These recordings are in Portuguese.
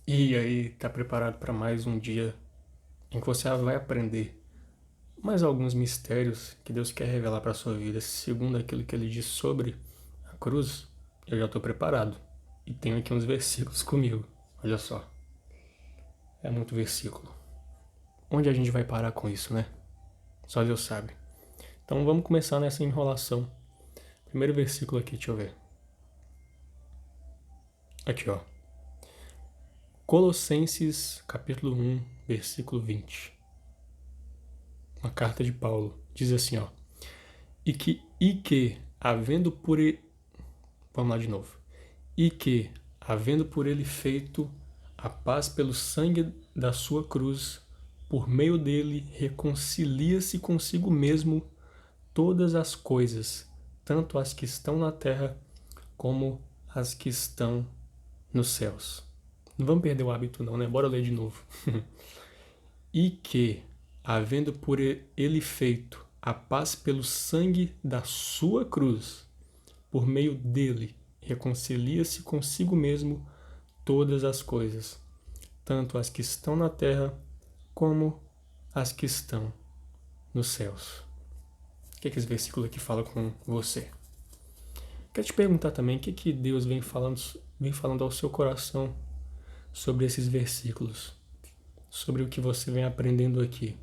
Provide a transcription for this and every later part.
E aí, tá preparado para mais um dia em que você vai aprender mais alguns mistérios que Deus quer revelar para sua vida, segundo aquilo que ele diz sobre a cruz? Eu já estou preparado e tenho aqui uns versículos comigo. Olha só, é muito versículo. Onde a gente vai parar com isso, né? Só Deus sabe. Então vamos começar nessa enrolação. Primeiro versículo aqui, deixa eu ver. Aqui, ó. Colossenses capítulo 1, versículo 20. Uma carta de Paulo. Diz assim, ó. Havendo por ele... Vamos lá de novo. Havendo por ele feito a paz pelo sangue da sua cruz, por meio dele reconcilia-se consigo mesmo todas as coisas, tanto as que estão na terra como as que estão nos céus. Não vamos perder o hábito não, né? Bora ler de novo. Havendo por ele feito a paz pelo sangue da sua cruz, por meio dele reconcilia-se consigo mesmo todas as coisas, tanto as que estão na terra como as que estão nos céus. O que esse versículo aqui fala com você? Quero te perguntar também o que Deus vem falando ao seu coração sobre esses versículos, sobre o que você vem aprendendo aqui.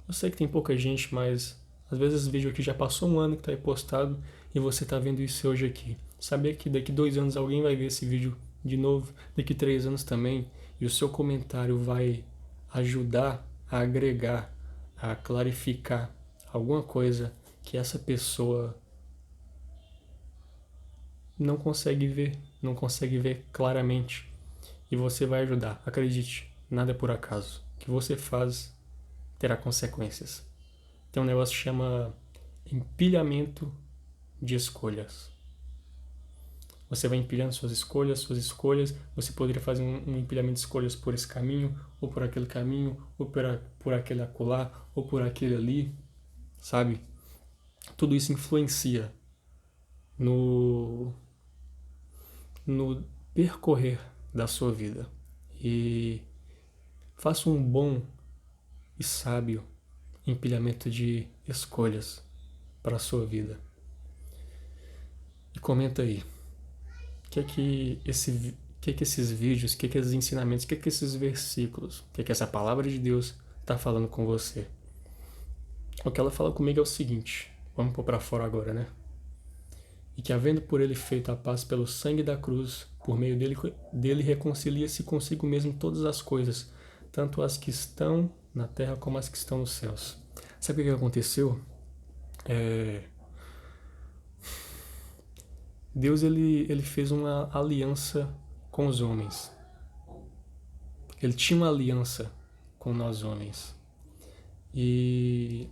Eu sei que tem pouca gente, mas às vezes esse vídeo aqui já passou um ano que está aí postado e você está vendo isso hoje aqui. Saber que daqui 2 anos alguém vai ver esse vídeo de novo, daqui 3 anos também, e o seu comentário vai ajudar a agregar, a clarificar alguma coisa que essa pessoa não consegue ver, não consegue ver claramente. E você vai ajudar. Acredite, nada é por acaso. O que você faz terá consequências. Tem um negócio que chama empilhamento de escolhas. Você vai empilhando suas escolhas. Você poderia fazer um empilhamento de escolhas por esse caminho, ou por aquele caminho, ou por aquele acolá, ou por aquele ali, sabe? Tudo isso influencia no percorrer da sua vida. E faça um bom e sábio empilhamento de escolhas para a sua vida. E comenta aí, o que esses vídeos, o que esses ensinamentos, o que esses versículos, o que essa palavra de Deus está falando com você. O que ela fala comigo é o seguinte, vamos pôr para fora agora, né? E que havendo por ele feito a paz pelo sangue da cruz, por meio dele reconcilia-se consigo mesmo todas as coisas, tanto as que estão na terra como as que estão nos céus. Sabe o que aconteceu? Deus ele fez uma aliança com os homens. Ele tinha uma aliança com nós homens. E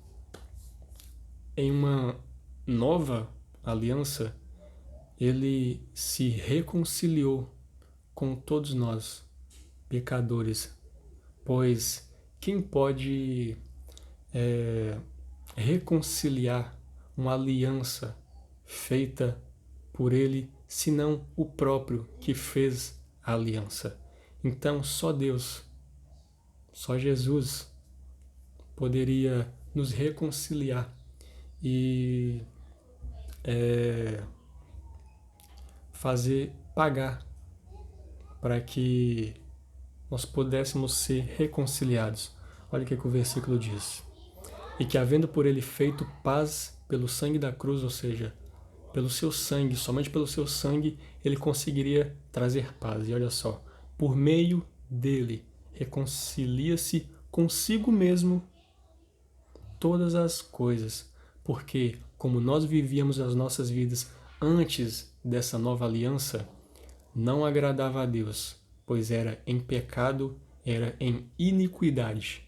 em uma nova aliança, ele se reconciliou com todos nós, pecadores. Pois quem pode reconciliar uma aliança feita por ele, senão o próprio que fez a aliança? Então, só Deus, só Jesus poderia nos reconciliar e fazer pagar para que nós pudéssemos ser reconciliados. Olha o que o versículo diz. E que havendo por ele feito paz pelo sangue da cruz, ou seja, pelo seu sangue, somente pelo seu sangue, ele conseguiria trazer paz. E olha só, por meio dele, reconcilia-se consigo mesmo todas as coisas. Porque, como nós vivíamos as nossas vidas antes dessa nova aliança, não agradava a Deus, pois era em pecado, era em iniquidade,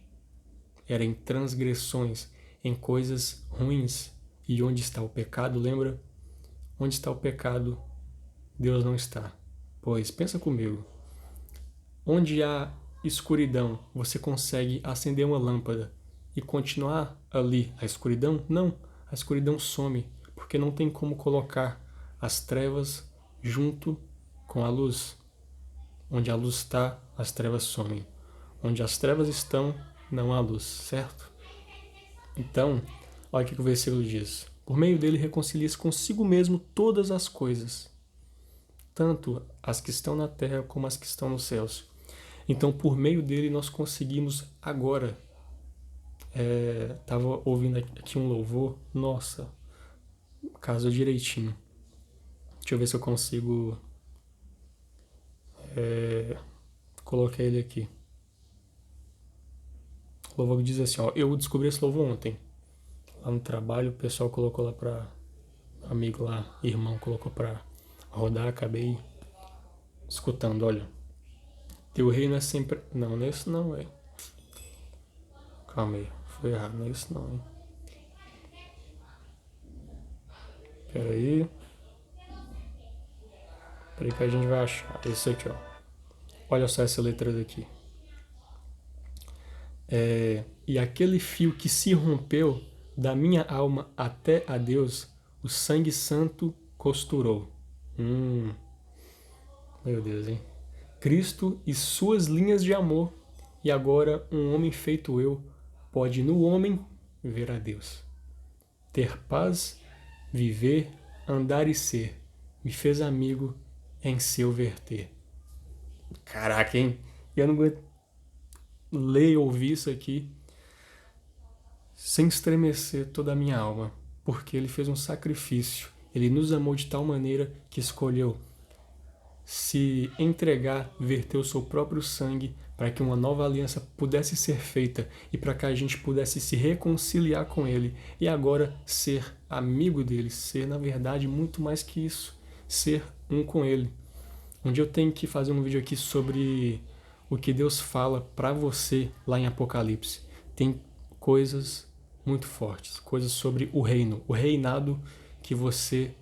era em transgressões, em coisas ruins. E onde está o pecado, lembra? Onde está o pecado, Deus não está. Pois, pensa comigo, onde há escuridão, você consegue acender uma lâmpada e continuar ali a escuridão? Não, a escuridão some, porque não tem como colocar as trevas junto com a luz. Onde a luz está, as trevas somem. Onde as trevas estão, não há luz, certo? Então, olha o que o versículo diz. Por meio dele reconcilia-se consigo mesmo todas as coisas, tanto as que estão na terra como as que estão nos céus. Então, por meio dele, nós conseguimos agora. Tava ouvindo aqui um louvor, nossa, casou direitinho. Deixa eu ver se eu consigo colocar ele aqui. O louvor diz assim, ó, eu descobri esse louvor ontem. Lá no trabalho, o pessoal colocou lá pra... Amigo lá, irmão, colocou pra rodar, acabei escutando, olha. Teu reino é sempre... Não, não é isso não, velho. Calma aí, foi errado, não é isso não, hein. Pera aí. Peraí que a gente vai achar. Esse aqui, ó. Olha só essa letra daqui. E aquele fio que se rompeu da minha alma até a Deus, o sangue santo costurou. Meu Deus, hein? Cristo e suas linhas de amor, e agora um homem feito eu pode no homem ver a Deus. Ter paz, viver, andar e ser, me fez amigo em seu verter. Caraca, hein? Eu não aguento ler e ouvir isso aqui sem estremecer toda a minha alma, porque ele fez um sacrifício. Ele nos amou de tal maneira que escolheu se entregar, verter o seu próprio sangue para que uma nova aliança pudesse ser feita e para que a gente pudesse se reconciliar com ele e agora ser amigo dele, ser na verdade muito mais que isso, ser um com ele. Um dia eu tenho que fazer um vídeo aqui sobre o que Deus fala para você lá em Apocalipse. Tem coisas muito fortes, coisas sobre o reino, o reinado que você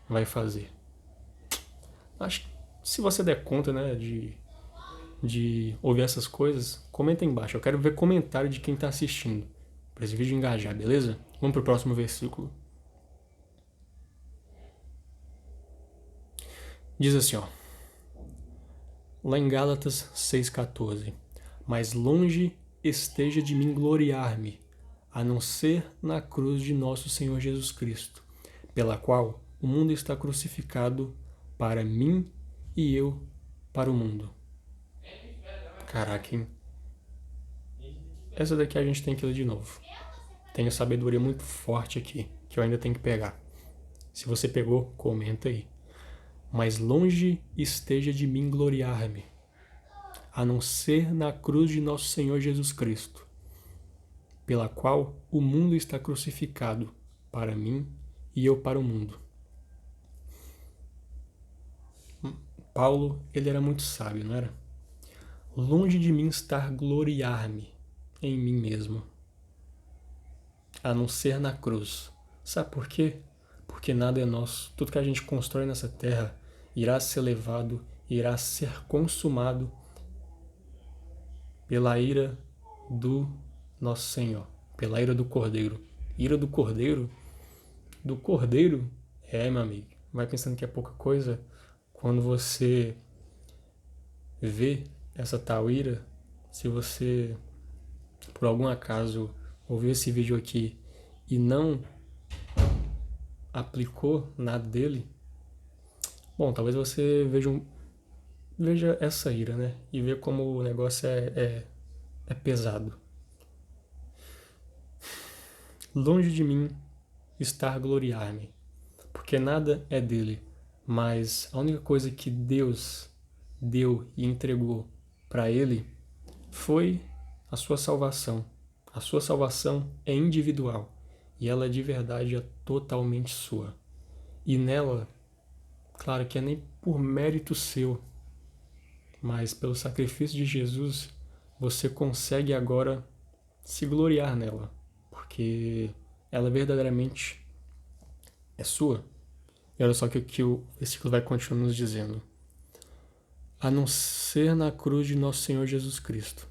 vai fazer. Acho que se você der conta, né, de ouvir essas coisas, comenta aí embaixo. Eu quero ver comentário de quem está assistindo, para esse vídeo engajar, beleza? Vamos para o próximo versículo. Diz assim, ó. Lá em Gálatas 6,14. Mas longe esteja de mim gloriar-me, a não ser na cruz de nosso Senhor Jesus Cristo, pela qual o mundo está crucificado para mim e eu para o mundo. Caraca, hein? Essa daqui a gente tem que ler de novo. Tem uma sabedoria muito forte aqui, que eu ainda tenho que pegar. Se você pegou, comenta aí. Mas longe esteja de mim gloriar-me, a não ser na cruz de nosso Senhor Jesus Cristo, pela qual o mundo está crucificado para mim e eu para o mundo. Paulo, ele era muito sábio, não era? Longe de mim estar gloriar-me em mim mesmo, a não ser na cruz. Sabe por quê? Porque nada é nosso. Tudo que a gente constrói nessa terra irá ser levado, irá ser consumado pela ira do nosso Senhor, pela ira do Cordeiro. Ira do Cordeiro? Do Cordeiro? Meu amigo. Vai pensando que é pouca coisa. Quando você vê essa tal ira, se você, por algum acaso, ouviu esse vídeo aqui e não aplicou nada dele, bom, talvez você veja essa ira, né? E ver como o negócio é pesado. Longe de mim estar gloriar-me, porque nada é dele, mas a única coisa que Deus deu e entregou para ele foi a sua salvação. A sua salvação é individual e ela de verdade é totalmente sua. E nela, claro que é nem por mérito seu, mas pelo sacrifício de Jesus, você consegue agora se gloriar nela, porque ela verdadeiramente é sua. E olha só que o versículo vai continuar nos dizendo. A não ser na cruz de nosso Senhor Jesus Cristo,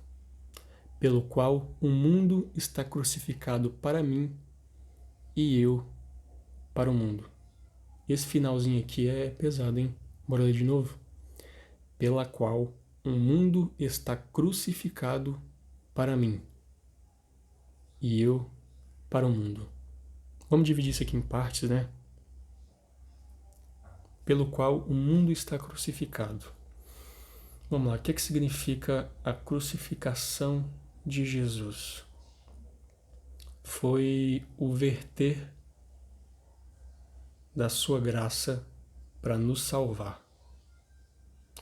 pelo qual o mundo está crucificado para mim e eu para o mundo. Esse finalzinho aqui é pesado, hein? Bora ler de novo? Pela qual mundo está crucificado para mim e eu para o mundo. Vamos dividir isso aqui em partes, né? Pelo qual o mundo está crucificado. Vamos lá, o que significa a crucificação de Jesus? Foi o verter da sua graça para nos salvar.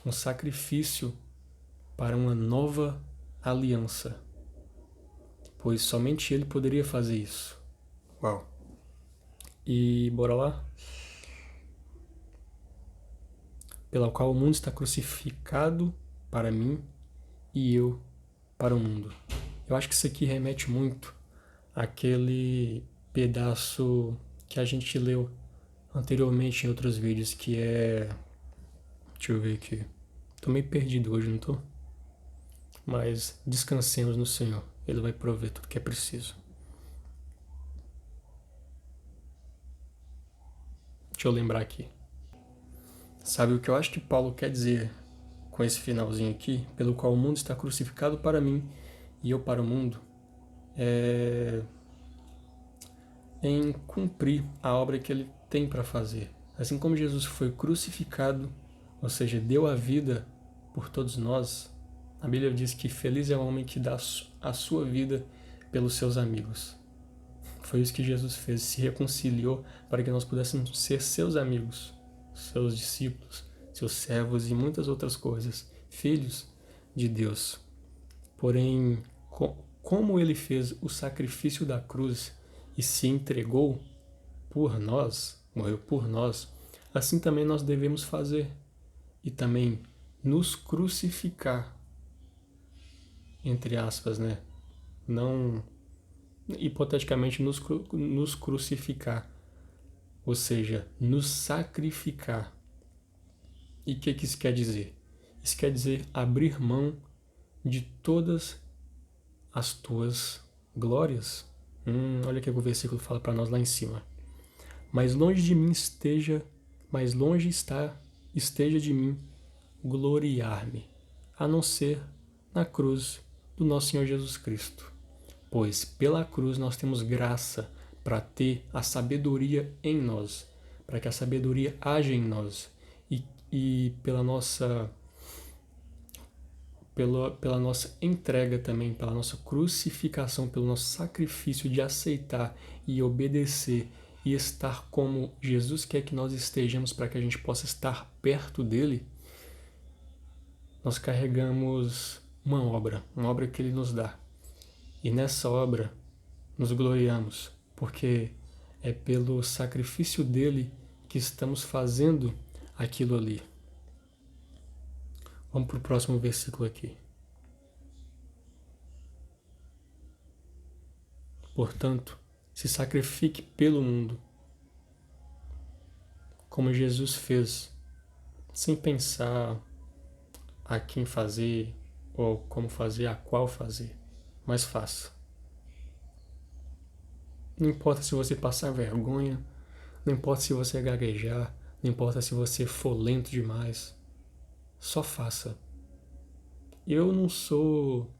Um sacrifício para uma nova aliança, pois somente Ele poderia fazer isso. Uau! E bora lá? Pela qual o mundo está crucificado para mim e eu para o mundo. Eu acho que isso aqui remete muito àquele pedaço que a gente leu anteriormente em outros vídeos, que é... Deixa eu ver aqui. Tô meio perdido hoje, não tô? Mas descansemos no Senhor. Ele vai prover tudo que é preciso. Deixa eu lembrar aqui. Sabe o que eu acho que Paulo quer dizer com esse finalzinho aqui? Pelo qual o mundo está crucificado para mim e eu para o mundo. Em cumprir a obra que ele tem para fazer. Assim como Jesus foi crucificado, ou seja, deu a vida por todos nós, a Bíblia diz que feliz é o homem que dá a sua vida pelos seus amigos. Foi isso que Jesus fez, se reconciliou para que nós pudéssemos ser seus amigos, seus discípulos, seus servos e muitas outras coisas, filhos de Deus. Porém, como ele fez o sacrifício da cruz e se entregou por nós, morreu por nós, assim também nós devemos fazer e também nos crucificar, entre aspas, né? Não, hipoteticamente, nos crucificar, ou seja, nos sacrificar. E o que isso quer dizer? Isso quer dizer abrir mão de todas as tuas glórias. Olha o que o versículo fala para nós lá em cima. Mais longe de mim esteja de mim gloriar-me, a não ser na cruz do nosso Senhor Jesus Cristo. Pois pela cruz nós temos graça para ter a sabedoria em nós, para que a sabedoria haja em nós e pela nossa entrega também, pela nossa crucificação, pelo nosso sacrifício de aceitar e obedecer e estar como Jesus quer que nós estejamos para que a gente possa estar perto dele, nós carregamos uma obra que ele nos dá. E nessa obra nos gloriamos, porque é pelo sacrifício dele que estamos fazendo aquilo ali. Vamos para o próximo versículo aqui. Portanto, se sacrifique pelo mundo, como Jesus fez, sem pensar a quem fazer ou como fazer, a qual fazer, mas faça. Não importa se você passar vergonha, não importa se você gaguejar, não importa se você for lento demais, só faça. Eu não sou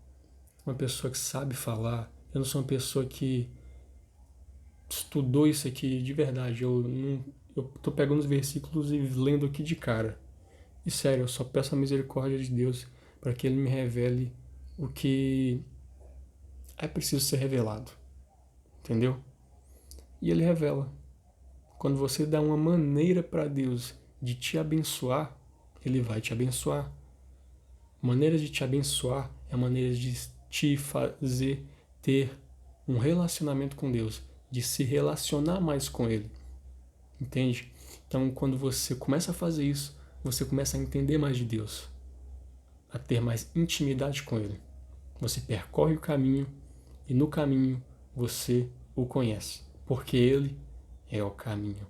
uma pessoa que sabe falar, eu não sou uma pessoa que estudou isso aqui de verdade. Eu tô pegando os versículos e lendo aqui de cara. E sério, eu só peço a misericórdia de Deus para que Ele me revele o que é preciso ser revelado. Entendeu? E Ele revela. Quando você dá uma maneira para Deus de te abençoar, Ele vai te abençoar. Maneira de te abençoar é a maneira de te fazer ter um relacionamento com Deus, de se relacionar mais com Ele. Entende? Então, quando você começa a fazer isso, você começa a entender mais de Deus, a ter mais intimidade com Ele. Você percorre o caminho e no caminho você o conhece, porque Ele é o caminho.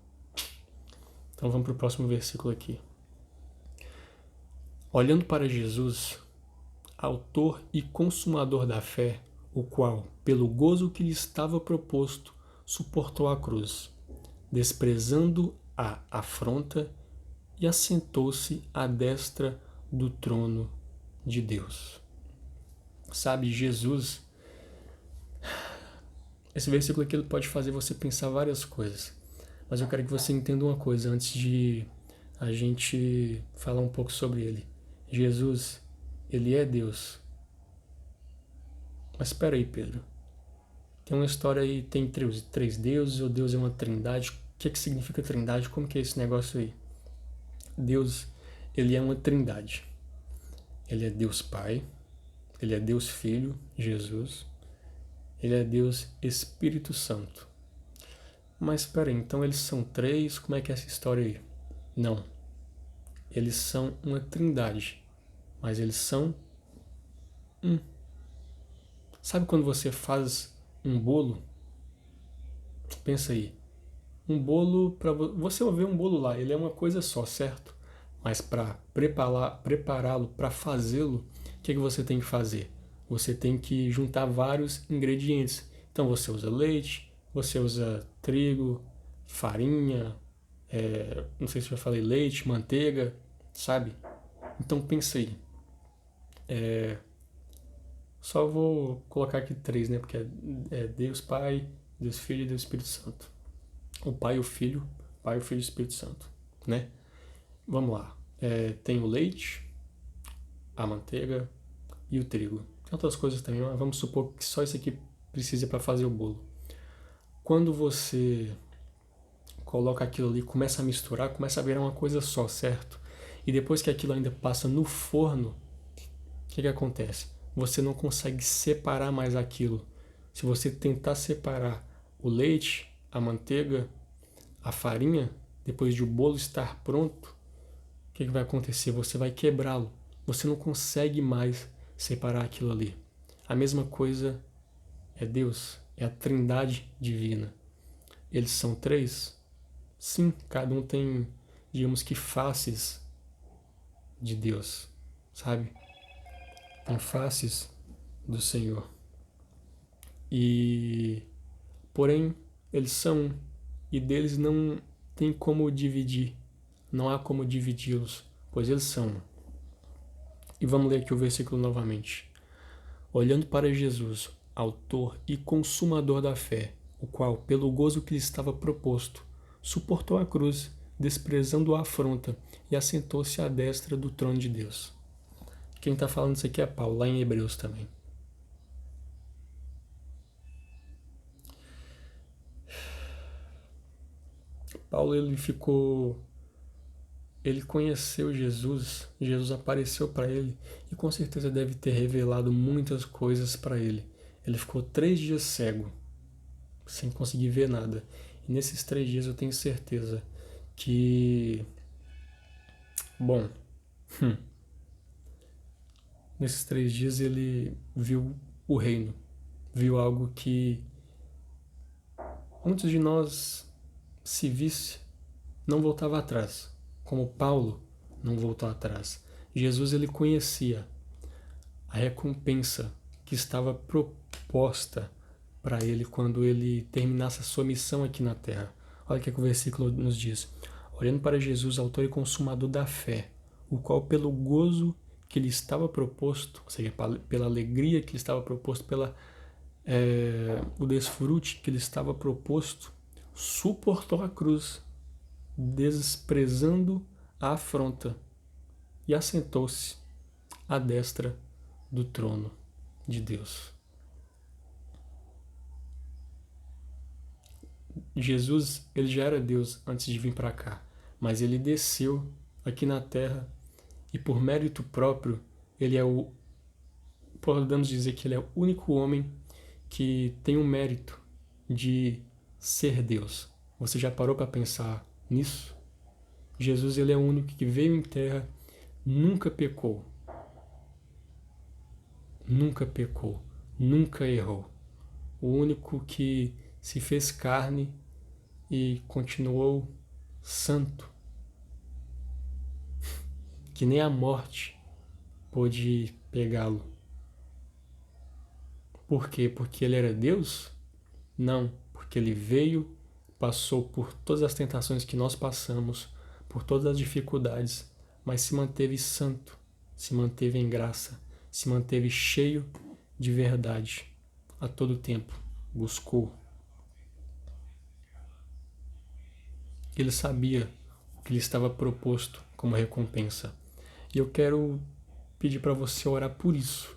Então vamos para o próximo versículo aqui. Olhando para Jesus, autor e consumador da fé, o qual, pelo gozo que lhe estava proposto, suportou a cruz, desprezando a afronta, e assentou-se à destra do trono de Deus. Sabe, Jesus, esse versículo aqui ele pode fazer você pensar várias coisas, mas eu quero que você entenda uma coisa antes de a gente falar um pouco sobre ele. Jesus, ele é Deus. Mas espera aí, Pedro. Tem uma história aí, tem três deuses, ou Deus é uma trindade. O que significa trindade? Como que é esse negócio aí? Deus, ele é uma trindade. Ele é Deus Pai, ele é Deus Filho, Jesus, ele é Deus Espírito Santo. Mas espera aí, então eles são três, como é que é essa história aí? Não. Eles são uma trindade, mas eles são um. Sabe quando você faz um bolo? Pensa aí. Um bolo, para você ver um bolo lá, ele é uma coisa só, certo? Mas para prepará-lo, para fazê-lo, o que você tem que fazer? Você tem que juntar vários ingredientes. Então você usa leite, você usa trigo, farinha, não sei se eu já falei leite, manteiga, sabe? Então pensa aí. Só vou colocar aqui três, né? Porque é Deus Pai, Deus Filho e Deus Espírito Santo. O Pai, o Filho e o Espírito Santo, né? Vamos lá. Tem o leite, a manteiga e o trigo. Tem outras coisas também, mas vamos supor que só isso aqui precisa para fazer o bolo. Quando você coloca aquilo ali, começa a misturar, começa a virar uma coisa só, certo? E depois que aquilo ainda passa no forno, o que acontece? Você não consegue separar mais aquilo. Se você tentar separar o leite, a manteiga, a farinha, depois de o bolo estar pronto, o que vai acontecer? Você vai quebrá-lo. Você não consegue mais separar aquilo ali. A mesma coisa é Deus, é a Trindade divina. Eles são três? Sim, cada um tem, digamos que, faces de Deus, sabe? Tem faces do Senhor. Porém, eles são, e deles não tem como dividir. Não há como dividi-los, pois eles são. E vamos ler aqui o versículo novamente. Olhando para Jesus, autor e consumador da fé, o qual, pelo gozo que lhe estava proposto, suportou a cruz, desprezando a afronta, e assentou-se à destra do trono de Deus. Quem está falando isso aqui é Paulo, lá em Hebreus também. Paulo, ele conheceu Jesus, Jesus apareceu para ele e com certeza deve ter revelado muitas coisas para ele. Ele ficou 3 dias cego, sem conseguir ver nada. E nesses 3 dias eu tenho certeza que... Bom, nesses 3 dias ele viu o reino, viu algo que muitos de nós, se visse, não voltava atrás. Como Paulo não voltou atrás. Jesus, ele conhecia a recompensa que estava proposta para ele quando ele terminasse a sua missão aqui na terra. Olha o que o versículo nos diz. Olhando para Jesus, autor e consumador da fé, o qual pelo gozo que lhe estava proposto, ou seja, pela alegria que lhe estava proposto, o desfrute que lhe estava proposto, suportou a cruz, desprezando a afronta, e assentou-se à destra do trono de Deus. Jesus, ele já era Deus antes de vir para cá, mas ele desceu aqui na terra e por mérito próprio, podemos dizer que ele é o único homem que tem o mérito de ser Deus. Você já parou para pensar nisso? Jesus, ele é o único que veio em terra, nunca pecou. Nunca pecou, nunca errou. O único que se fez carne e continuou santo. Que nem a morte pôde pegá-lo. Por quê? Porque ele era Deus? Não, porque ele veio, passou por todas as tentações que nós passamos, por todas as dificuldades, mas se manteve santo. se manteve em graça, se manteve cheio de verdade a todo tempo, buscou. Ele sabia o que lhe estava proposto como recompensa. E eu quero pedir para você orar por isso,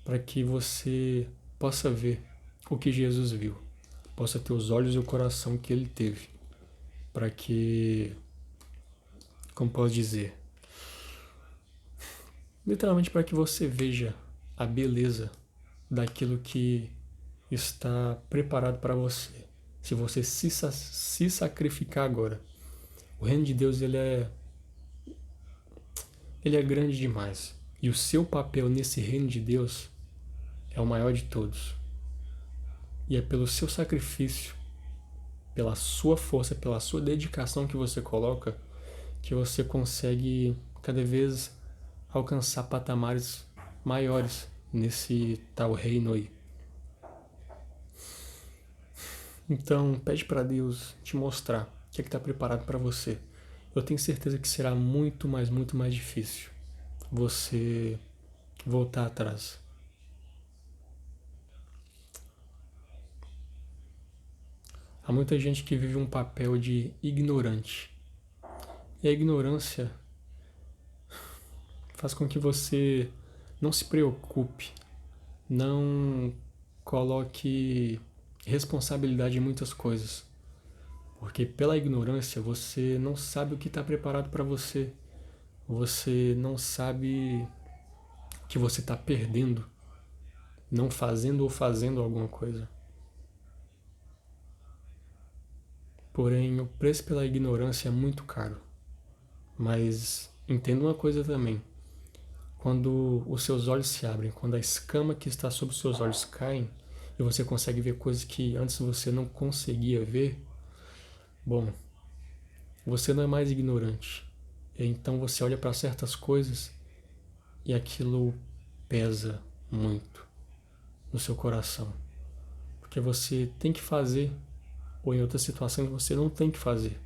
para que você possa ver o que Jesus viu, possa ter os olhos e o coração que ele teve, para que, como posso dizer, literalmente para que você veja a beleza daquilo que está preparado para você. Se você se sacrificar agora, o reino de Deus ele é grande demais. E o seu papel nesse reino de Deus é o maior de todos. E é pelo seu sacrifício, pela sua força, pela sua dedicação que você coloca, que você consegue cada vez alcançar patamares maiores nesse tal reino aí. Então, pede para Deus te mostrar o que está preparado para você. Eu tenho certeza que será muito mais difícil você voltar atrás. Há muita gente que vive um papel de ignorante. E a ignorância faz com que você não se preocupe, não coloque responsabilidade em muitas coisas. Porque pela ignorância você não sabe o que está preparado para você. Você não sabe que você está perdendo, não fazendo ou fazendo alguma coisa. Porém, o preço pela ignorância é muito caro. Mas entenda uma coisa também. Quando os seus olhos se abrem, quando a escama que está sobre os seus olhos caem e você consegue ver coisas que antes você não conseguia ver, bom, você não é mais ignorante. Então você olha para certas coisas e aquilo pesa muito no seu coração. Porque você tem que fazer, ou em outras situações você não tem que fazer.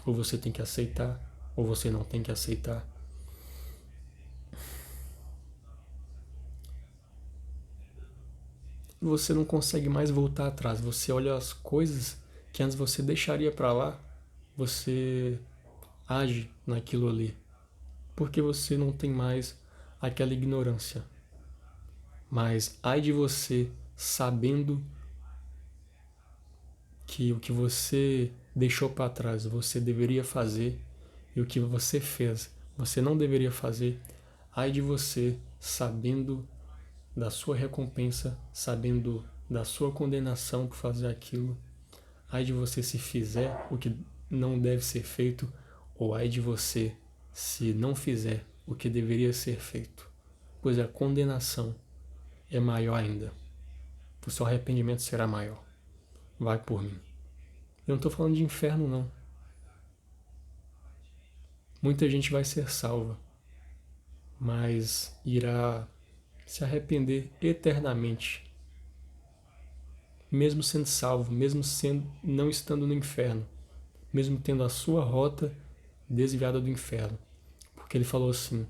Ou você tem que aceitar, ou você não tem que aceitar. E você não consegue mais voltar atrás. Você olha as coisas que antes você deixaria para lá, você age naquilo ali. Porque você não tem mais aquela ignorância. Mas ai de você sabendo que o que você deixou para trás você deveria fazer e o que você fez você não deveria fazer, ai de você sabendo da sua recompensa, sabendo da sua condenação por fazer aquilo, ai de você se fizer o que não deve ser feito, ou ai de você se não fizer o que deveria ser feito, pois a condenação é maior ainda, o seu arrependimento será maior. Vai por mim. Eu não estou falando de inferno, não. Muita gente vai ser salva, mas irá se arrepender eternamente, mesmo sendo salvo, mesmo não estando no inferno, mesmo tendo a sua rota desviada do inferno. Porque ele falou assim: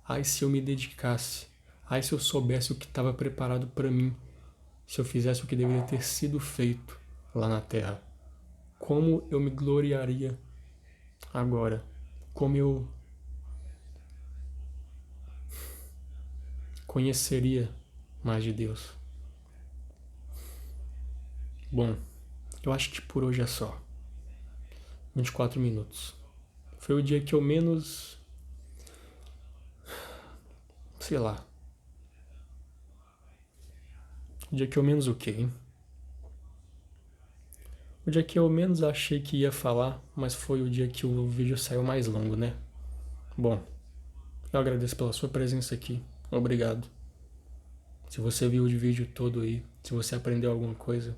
ai se eu me dedicasse, ai se eu soubesse o que estava preparado para mim, se eu fizesse o que deveria ter sido feito lá na terra. Como eu me gloriaria agora, como eu conheceria mais de Deus. Bom, eu acho que por hoje é só. 24 minutos. Foi o dia que eu menos... sei lá. O dia que eu menos o quê, hein? O dia que eu menos achei que ia falar, mas foi o dia que o vídeo saiu mais longo, né? Bom, eu agradeço pela sua presença aqui. Obrigado. Se você viu o vídeo todo aí, se você aprendeu alguma coisa,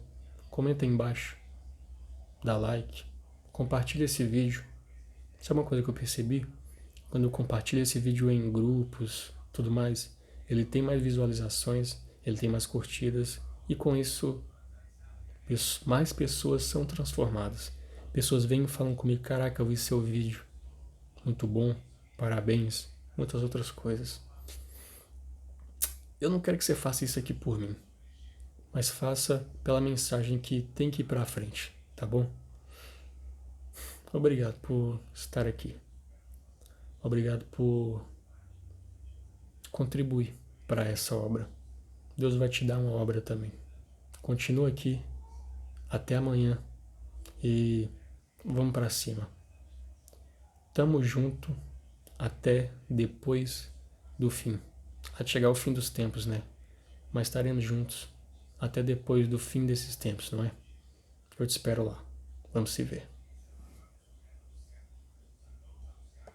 comenta aí embaixo. Dá like. Compartilha esse vídeo. Sabe uma coisa que eu percebi? Quando eu compartilho esse vídeo em grupos, tudo mais, ele tem mais visualizações, ele tem mais curtidas, e com isso mais pessoas são transformadas. Pessoas vêm e falam comigo: caraca, eu vi seu vídeo, muito bom, parabéns, muitas outras coisas. Eu não quero que você faça isso aqui por mim, mas faça pela mensagem que tem que ir pra frente, tá bom? Obrigado por estar aqui. Obrigado por contribuir para essa obra. Deus vai te dar uma obra também. Continua aqui. Até amanhã. E vamos para cima. Tamo junto até depois do fim. Até chegar o fim dos tempos, né? Mas estaremos juntos até depois do fim desses tempos, não é? Eu te espero lá. Vamos se ver.